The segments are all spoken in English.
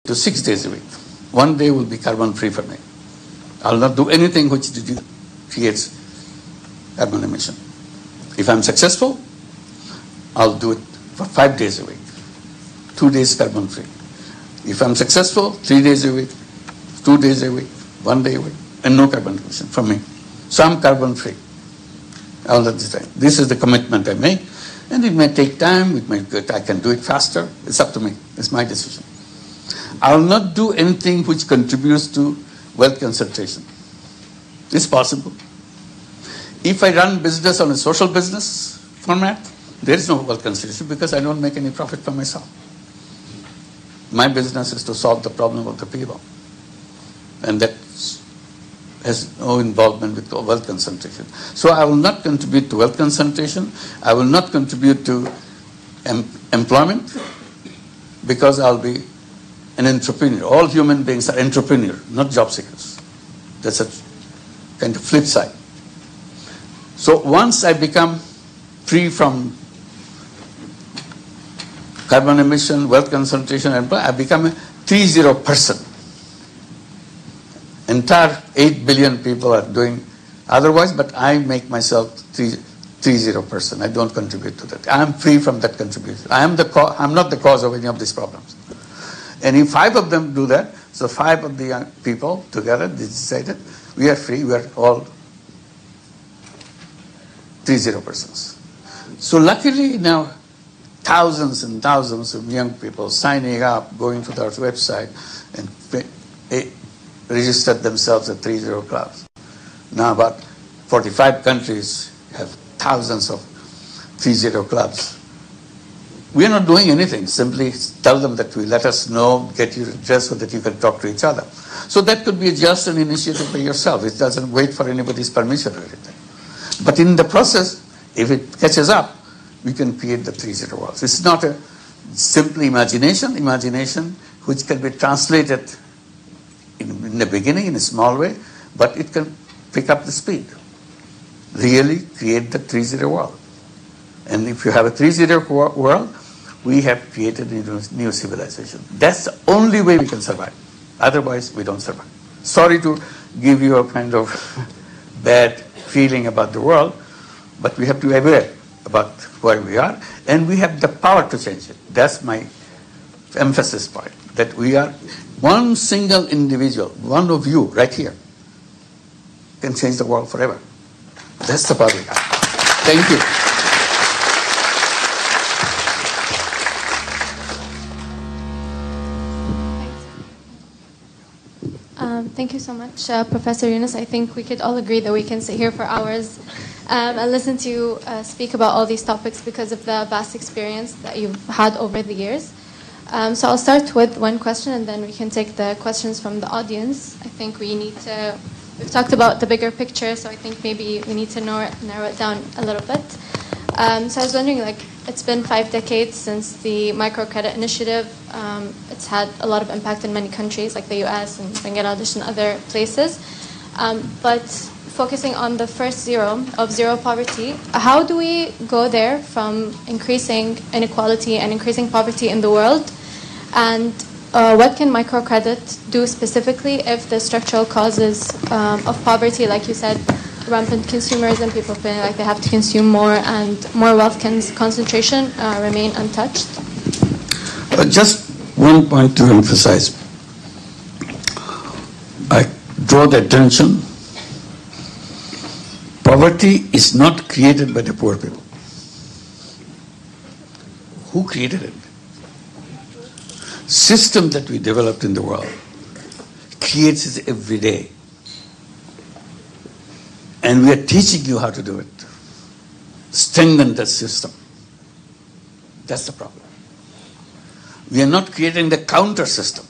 to 6 days a week. One day will be carbon free for me. I'll not do anything which creates carbon emission. If I'm successful, I'll do it for 5 days a week. 2 days carbon free. If I'm successful, 3 days a week, 2 days a week, 1 day a week, and no carbon emission from me. So I'm carbon free all of the time. This is the commitment I make. And it may take time, I can do it faster. It's up to me. It's my decision. I will not do anything which contributes to wealth concentration. It's possible. If I run business on a social business format, there is no wealth concentration because I don't make any profit for myself. My business is to solve the problem of the people. And that has no involvement with wealth concentration. So I will not contribute to wealth concentration. I will not contribute to employment because I'll be an entrepreneur. All human beings are entrepreneurs, not job seekers. That's a kind of flip side. So once I become free from carbon emission, wealth concentration, I become a 3-0 person. Entire 8 billion people are doing otherwise, but I make myself 3-0 person. I don't contribute to that. I am free from that contribution. I'm not the cause of any of these problems. And if 5 of them do that, so 5 of the young people together decided we are free, we are all 3-0 persons. So luckily now thousands and thousands of young people signing up, going to their website and registered themselves at 3-0 clubs. Now about 45 countries have thousands of 3-0 clubs. We are not doing anything, simply tell them that we let us know, get your address so that you can talk to each other. So that could be just an initiative by yourself. It doesn't wait for anybody's permission or anything. But in the process, if it catches up, we can create the 3-0 world. It's not a simple imagination which can be translated in the beginning in a small way, but it can pick up the speed. Really create the 3-0 world. And if you have a 3-0 world, we have created a new civilization. That's the only way we can survive. Otherwise, we don't survive. Sorry to give you a kind of bad feeling about the world, but we have to be aware about where we are, and we have the power to change it. That's my emphasis point, that we are one single individual, one of you right here, can change the world forever. That's the power we have. Thank you. Thank you so much, Professor Yunus. I think we could all agree that we can sit here for hours and listen to you speak about all these topics because of the vast experience that you've had over the years. So I'll start with one question and then we can take the questions from the audience. I think we've talked about the bigger picture, so I think maybe we need to narrow it down a little bit. So I was wondering, it's been 5 decades since the microcredit initiative. It's had a lot of impact in many countries like the US and Bangladesh and other places. But focusing on the first zero of zero poverty, how do we go there from increasing inequality and increasing poverty in the world? And what can microcredit do specifically if the structural causes of poverty, like you said, rampant consumerism, people feeling like they have to consume more and more wealth concentration remain untouched? Just one point to emphasize. I draw the attention. Poverty is not created by the poor people. Who created it? System that we developed in the world creates it every day. And we are teaching you how to do it. Strengthen that system. That's the problem. We are not creating the counter system,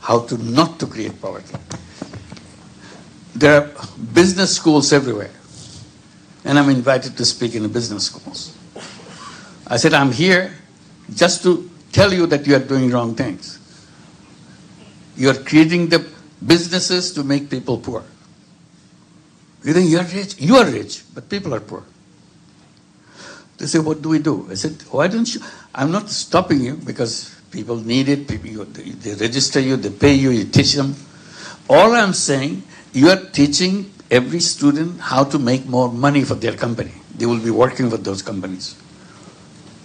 how to not to create poverty. There are business schools everywhere. And I'm invited to speak in the business schools. I said, I'm here just to tell you that you are doing wrong things. You are creating the businesses to make people poor. You think you are rich? You are rich, but people are poor. They say, what do we do? I said, why don't you? I'm not stopping you because People need it. They register you, they pay you, you teach them. All I'm saying, you are teaching every student how to make more money for their company. They will be working for those companies.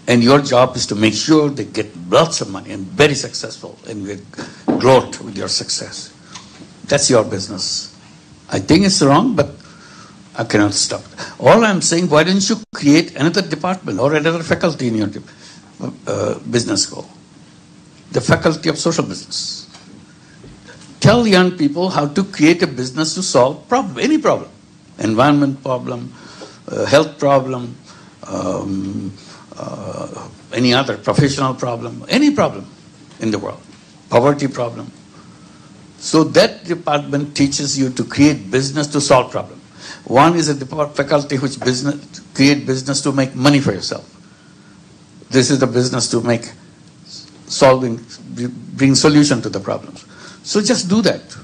And your job is to make sure they get lots of money and very successful and gloat with your success. That's your business. I think it's wrong, but I cannot stop it. All I'm saying, why don't you create another department or another faculty in your business school? The faculty of social business. Tell young people how to create a business to solve any problem. Environment problem, health problem, any other professional problem, any problem in the world, poverty problem. So that department teaches you to create business to solve problems. One is a faculty which create business to make money for yourself. This is the business to bring solution to the problems. So just do that.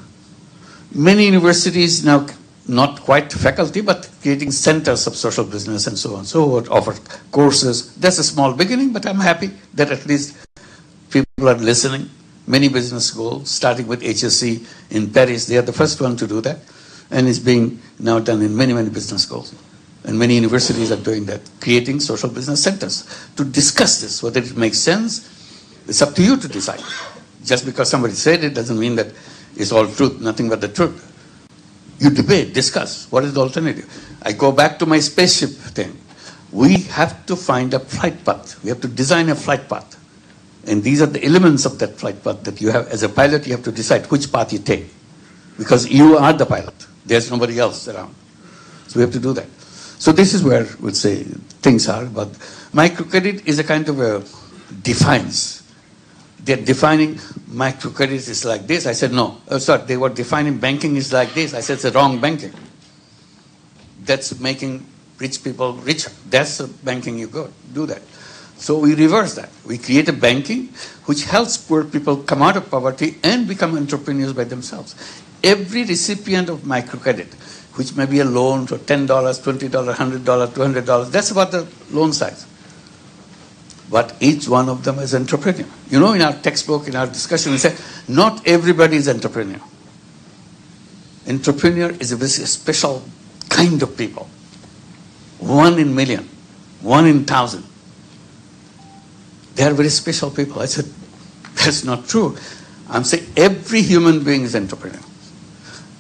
Many universities now, not quite faculty, but creating centers of social business and so on. So offer courses. That's a small beginning, but I'm happy that at least people are listening. Many business schools, starting with HSC in Paris, they are the first one to do that. And it's being now done in many, many business schools. And many universities are doing that, creating social business centers to discuss this, whether it makes sense. It's up to you to decide. Just because somebody said it doesn't mean that it's all truth, nothing but the truth. You debate, discuss. What is the alternative? I go back to my spaceship thing. We have to find a flight path. We have to design a flight path. And these are the elements of that flight path that you have. As a pilot, you have to decide which path you take. Because you are the pilot. There's nobody else around. So we have to do that. So this is where we'll say things are. But microcredit is a kind of a defines. They're defining microcredit is like this. I said, no. They were defining banking is like this. I said, it's the wrong banking. That's making rich people richer. That's the banking you do that. So we reverse that. We create a banking which helps poor people come out of poverty and become entrepreneurs by themselves. Every recipient of microcredit, which may be a loan for $10, $20, $100, $200, that's about the loan size. But each one of them is entrepreneur. You know, in our textbook, in our discussion, we say, not everybody is entrepreneur. Entrepreneur is a very special kind of people. 1 in million, 1 in 1,000. They are very special people. I said, that's not true. I'm saying every human being is entrepreneur.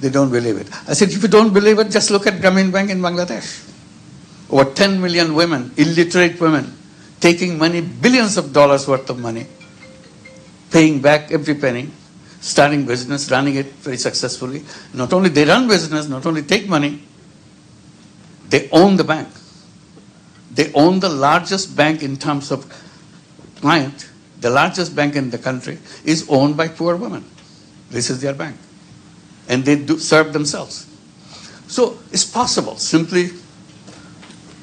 They don't believe it. I said, if you don't believe it, just look at Grameen Bank in Bangladesh. Over 10 million women, illiterate women, taking money, billions of dollars worth of money, paying back every penny, starting business, running it very successfully. Not only they run business, not only take money, they own the bank. They own the largest bank in terms of client. The largest bank in the country is owned by poor women. This is their bank. And they do serve themselves. So it's possible. Simply,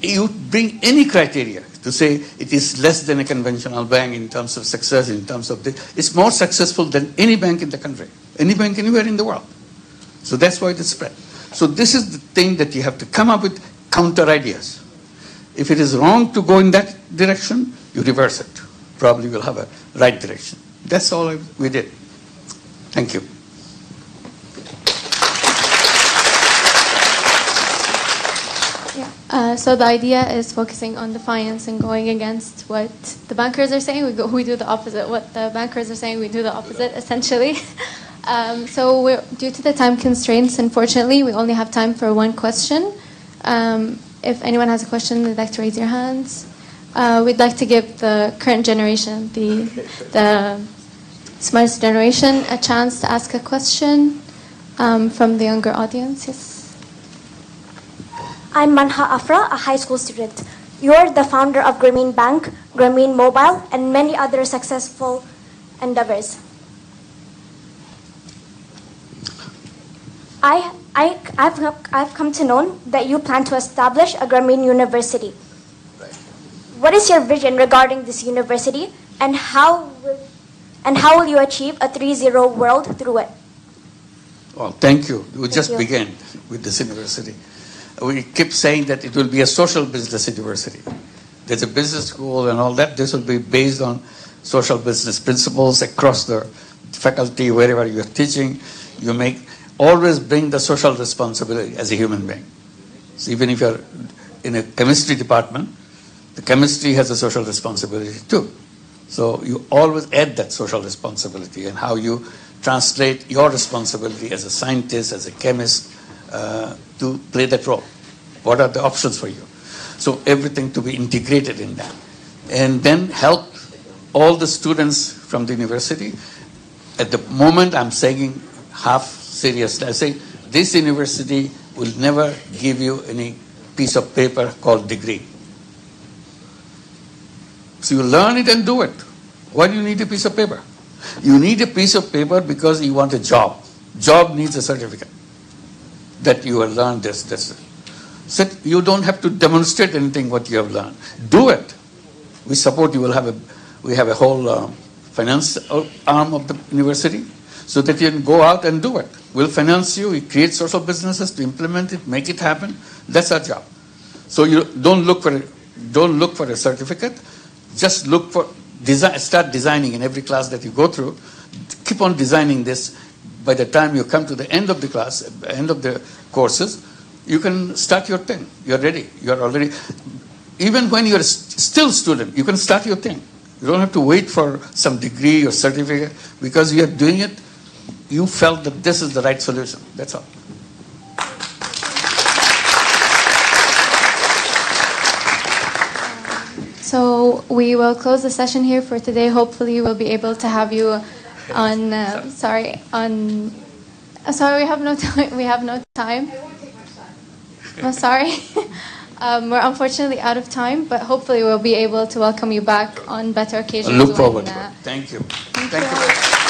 you bring any criteria to say it is less than a conventional bank in terms of success, in terms of this. It's more successful than any bank in the country, any bank anywhere in the world. So that's why it is spread. So this is the thing that you have to come up with counter ideas. If it is wrong to go in that direction, you reverse it. Probably will have a right direction. That's all we did. Thank you. So the idea is focusing on defiance and going against what the bankers are saying. We do the opposite. What the bankers are saying, we do the opposite, essentially. So due to the time constraints, unfortunately, we only have time for one question. If anyone has a question, they'd like to raise your hands. We'd like to give the current generation, the smartest generation, a chance to ask a question from the younger audience. Yes. I'm Manha Afra, a high school student. You're the founder of Grameen Bank, Grameen Mobile, and many other successful endeavors. I've come to know that you plan to establish a Grameen University. What is your vision regarding this university, and how will you achieve a 3.0 world through it? Well, thank you. We just began with this university. We keep saying that it will be a social business university. There's a business school and all that. This will be based on social business principles across the faculty, wherever you're teaching. Always bring the social responsibility as a human being. So even if you're in a chemistry department, the chemistry has a social responsibility too. So you always add that social responsibility and how you translate your responsibility as a scientist, as a chemist, to play that role. What are the options for you? So everything to be integrated in that. And then help all the students from the university. At the moment, I'm saying half seriously. I say this university will never give you any piece of paper called degree. So you learn it and do it. Why do you need a piece of paper? You need a piece of paper because you want a job. Job needs a certificate that you have learned this. So you don't have to demonstrate anything what you have learned. Do it. We support you. We have a whole finance arm of the university so that you can go out and do it. We'll finance you. We create social businesses to implement it, make it happen. That's our job. So you don't look for a certificate. Just look for design. Start designing in every class that you go through. Keep on designing this. By the time you come to the end of the class, end of the courses, you can start your thing. You're ready. You're already. Even when you're still a student, you can start your thing. You don't have to wait for some degree or certificate because you are doing it. You felt that this is the right solution. That's all. So we will close the session here for today. Hopefully we'll be able to have you on, sorry, we have no time. We have no time. I'm sorry. We're unfortunately out of time, but hopefully we'll be able to welcome you back on better occasions. I look forward to it. Thank you. Thank you.